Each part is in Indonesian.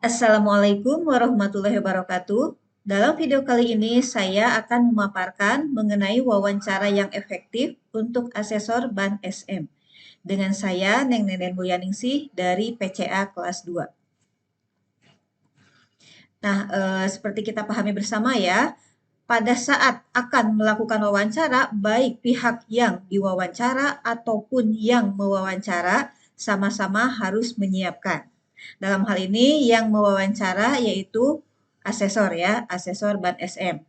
Assalamualaikum warahmatullahi wabarakatuh. Dalam video kali ini saya akan memaparkan mengenai wawancara yang efektif untuk asesor Bank SM. Dengan saya Neng Nenen Mulyaningsih dari PCA kelas 2. Nah, seperti kita pahami bersama ya, pada saat akan melakukan wawancara, baik pihak yang diwawancara ataupun yang mewawancara sama-sama harus menyiapkan. Dalam hal ini yang mewawancara yaitu asesor ya, asesor Bank SM.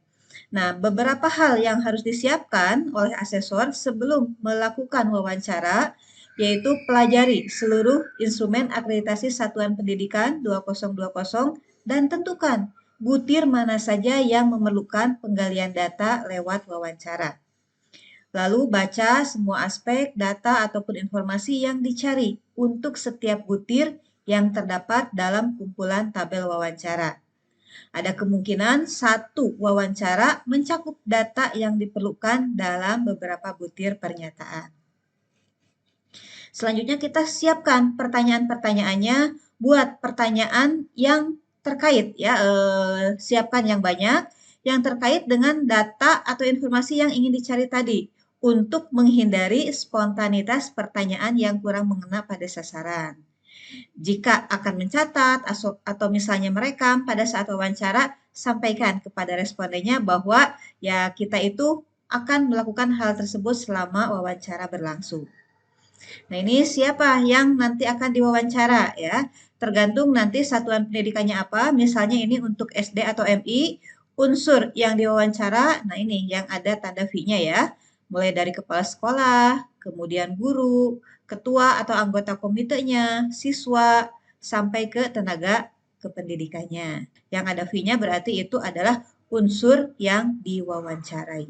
Nah, beberapa hal yang harus disiapkan oleh asesor sebelum melakukan wawancara yaitu pelajari seluruh instrumen akreditasi Satuan Pendidikan 2020 dan tentukan butir mana saja yang memerlukan penggalian data lewat wawancara. Lalu baca semua aspek, data, ataupun informasi yang dicari untuk setiap butir yang terdapat dalam kumpulan tabel wawancara. Ada kemungkinan satu wawancara mencakup data yang diperlukan dalam beberapa butir pernyataan. Selanjutnya kita siapkan pertanyaan-pertanyaannya buat pertanyaan yang terkait ya, siapkan yang banyak yang terkait dengan data atau informasi yang ingin dicari tadi untuk menghindari spontanitas pertanyaan yang kurang mengena pada sasaran. Jika akan mencatat atau misalnya merekam pada saat wawancara, sampaikan kepada respondennya bahwa ya kita itu akan melakukan hal tersebut selama wawancara berlangsung. Nah, ini siapa yang nanti akan diwawancara ya? Tergantung nanti satuan pendidikannya apa. Misalnya ini untuk SD atau MI, unsur yang diwawancara, nah ini yang ada tanda V-nya ya. Mulai dari kepala sekolah, kemudian guru, ketua atau anggota komitenya, siswa, sampai ke tenaga kependidikannya. Yang ada V-nya berarti itu adalah unsur yang diwawancarai.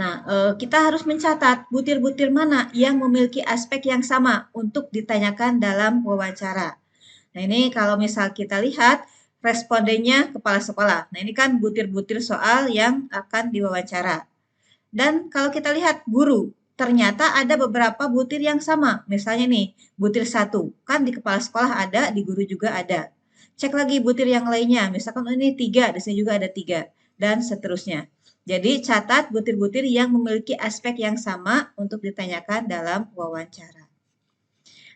Nah, kita harus mencatat butir-butir mana yang memiliki aspek yang sama untuk ditanyakan dalam wawancara. Nah, ini kalau misal kita lihat respondennya kepala sekolah. Nah, ini kan butir-butir soal yang akan diwawancara. Dan kalau kita lihat guru, ternyata ada beberapa butir yang sama. Misalnya nih, butir 1, kan di kepala sekolah ada, di guru juga ada. Cek lagi butir yang lainnya, misalkan ini 3, di sini juga ada 3, dan seterusnya. Jadi catat butir-butir yang memiliki aspek yang sama untuk ditanyakan dalam wawancara.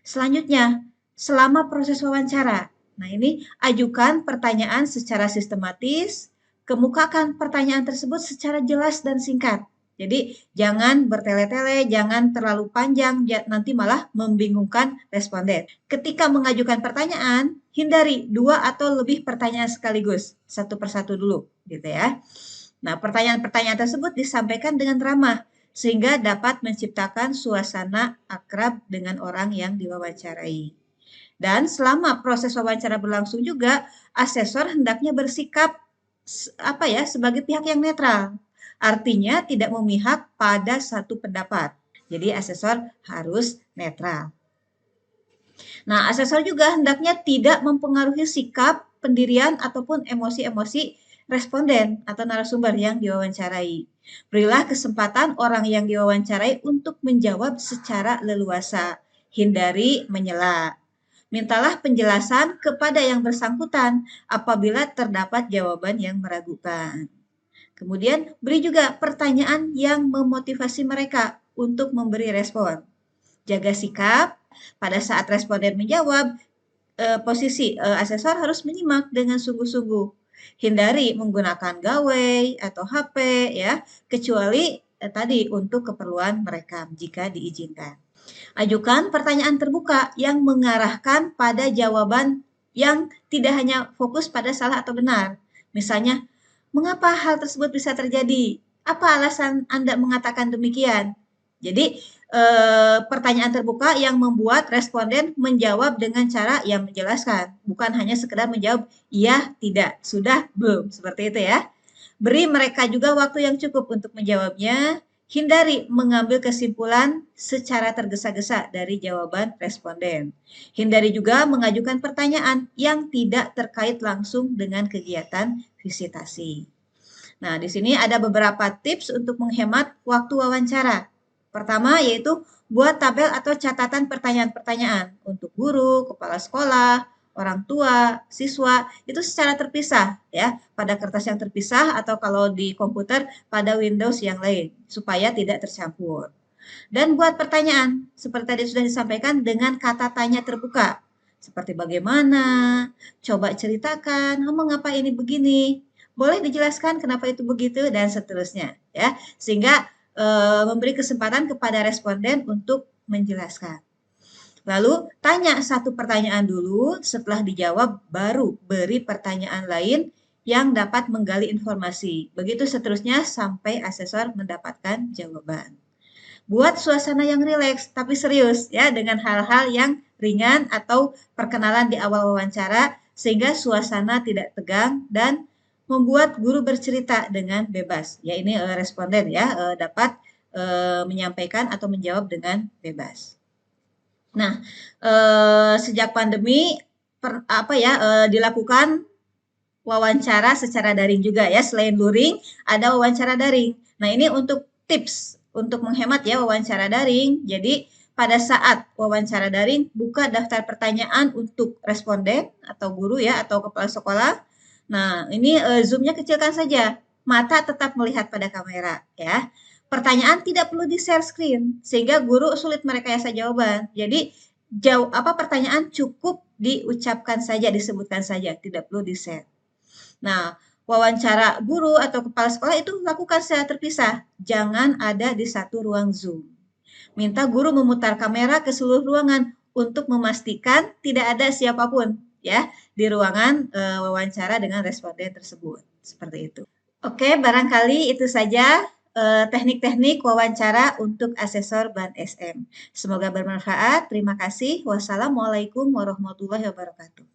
Selanjutnya, selama proses wawancara. Nah, ini ajukan pertanyaan secara sistematis, kemukakan pertanyaan tersebut secara jelas dan singkat. Jadi, jangan bertele-tele, jangan terlalu panjang, nanti malah membingungkan responden. Ketika mengajukan pertanyaan, hindari 2 atau lebih pertanyaan sekaligus, satu persatu dulu, gitu ya. Nah, pertanyaan-pertanyaan tersebut disampaikan dengan ramah, sehingga dapat menciptakan suasana akrab dengan orang yang diwawancarai. Dan selama proses wawancara berlangsung juga, asesor hendaknya bersikap sebagai pihak yang netral. Artinya tidak memihak pada satu pendapat. Jadi asesor harus netral. Nah, asesor juga hendaknya tidak mempengaruhi sikap, pendirian, ataupun emosi-emosi responden atau narasumber yang diwawancarai. Berilah kesempatan orang yang diwawancarai untuk menjawab secara leluasa. Hindari menyela. Mintalah penjelasan kepada yang bersangkutan apabila terdapat jawaban yang meragukan. Kemudian beri juga pertanyaan yang memotivasi mereka untuk memberi respon. Jaga sikap pada saat responden menjawab, posisi asesor harus menyimak dengan sungguh-sungguh. Hindari menggunakan gawai atau HP ya, kecuali tadi untuk keperluan merekam jika diizinkan. Ajukan pertanyaan terbuka yang mengarahkan pada jawaban yang tidak hanya fokus pada salah atau benar. Misalnya, mengapa hal tersebut bisa terjadi? Apa alasan Anda mengatakan demikian? Jadi, pertanyaan terbuka yang membuat responden menjawab dengan cara yang menjelaskan, bukan hanya sekedar menjawab iya, tidak, sudah, belum, seperti itu ya. Beri mereka juga waktu yang cukup untuk menjawabnya. Hindari mengambil kesimpulan secara tergesa-gesa dari jawaban responden. Hindari juga mengajukan pertanyaan yang tidak terkait langsung dengan kegiatan visitasi. Nah, di sini ada beberapa tips untuk menghemat waktu wawancara. Pertama yaitu buat tabel atau catatan pertanyaan-pertanyaan untuk guru, kepala sekolah, orang tua, siswa, itu secara terpisah ya, pada kertas yang terpisah atau kalau di komputer pada Windows yang lain, supaya tidak tercampur. Dan buat pertanyaan, seperti tadi sudah disampaikan dengan kata tanya terbuka. Seperti bagaimana, coba ceritakan, mengapa ini begini, boleh dijelaskan kenapa itu begitu, dan seterusnya. Ya, sehingga memberi kesempatan kepada responden untuk menjelaskan. Lalu tanya satu pertanyaan dulu, setelah dijawab baru beri pertanyaan lain yang dapat menggali informasi. Begitu seterusnya sampai asesor mendapatkan jawaban. Buat suasana yang rileks tapi serius ya dengan hal-hal yang ringan atau perkenalan di awal wawancara sehingga suasana tidak tegang dan membuat guru bercerita dengan bebas. Ya ini responden ya dapat menyampaikan atau menjawab dengan bebas. Nah, sejak pandemi dilakukan wawancara secara daring juga ya, selain luring ada wawancara daring. Nah, ini untuk tips untuk menghemat ya wawancara daring. Jadi, pada saat wawancara daring, buka daftar pertanyaan untuk responden atau guru ya atau kepala sekolah. Nah, ini zoom-nya kecilkan saja. Mata tetap melihat pada kamera ya. Pertanyaan tidak perlu di-share screen sehingga guru sulit merekayasa jawaban. Jadi, pertanyaan cukup diucapkan saja, disebutkan saja, tidak perlu di-share. Nah, wawancara guru atau kepala sekolah itu lakukan secara terpisah, jangan ada di satu ruang Zoom. Minta guru memutar kamera ke seluruh ruangan untuk memastikan tidak ada siapapun ya di ruangan wawancara dengan responden tersebut. Seperti itu. Oke, barangkali itu saja teknik-teknik wawancara untuk asesor BAN SM. Semoga bermanfaat. Terima kasih. Wassalamualaikum warahmatullahi wabarakatuh.